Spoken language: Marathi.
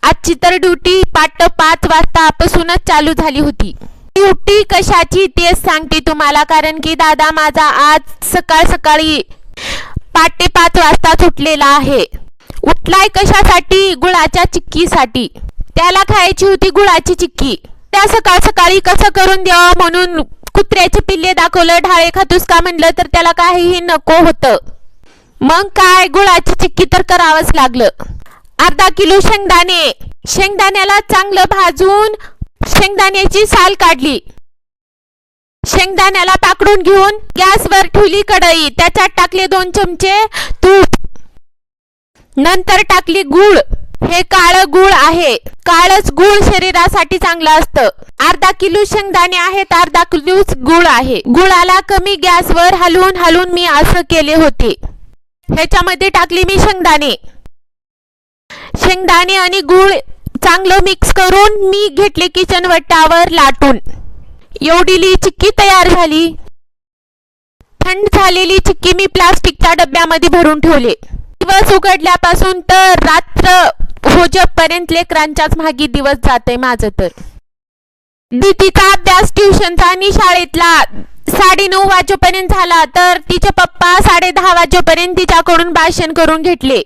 आजची तर ड्युटी पाट 5 वाजतापासूनच चालू झाली होती. ड्युटी कशाची तेच सांगते तुम्हाला, कारण की दादा माझा आज सकाळी पाटे 5 वाजता उठलेला आहे. उठलाय कशासाठी? गुळाच्या चिक्कीसाठी. त्याला खायची होती गुळाची चिक्की. त्या सकाळी कसं करून द्यावं म्हणून कुत्र्याचे पिल्ले दाखवलं. ढाळे खातूस का म्हणलं तर त्याला काहीही नको होतं. मग काय, गुळाची चिक्की तर करावंच लागलं. अर्धा किलो शेंगदाणे, शेंगदाण्याला चांगलं भाजून शेंगदाण्याची साल काढली. शेंगदाण्याला पाकडून घेऊन गॅसवर ठेवली कढई. त्याच्यात टाकले 2 चमचे तूप. नंतर टाकली गूळ. हे काळं गूळ आहे. काळच गूळ शरीरासाठी चांगलं असतं. अर्धा किलो शेंगदाणे आहेत, अर्धा किलो गूळ आहे. गुळाला कमी गॅसवर हलवून मी असं केले होते. ह्याच्यामध्ये टाकली मी शेंगदाणे आणि गूळ चांगलं मिक्स करून मी घेतले किचन वट्टावर लाटून. एवढीली चिक्की तयार झाली. थंड झालेली चिक्की मी प्लास्टिकच्या डब्यामध्ये भरून ठेवले. दिवस उघडल्यापासून तर रात्र होजपर्यंत लेकरांच्याच मागे दिवस जाते माझं. तर दीदीचा अभ्यास ट्युशनचा आणि शाळेतला 9:30 वाजेपर्यंत झाला, तर तिचे पप्पा 10:30 वाजेपर्यंत तिच्याकडून भाषण करून घेतले.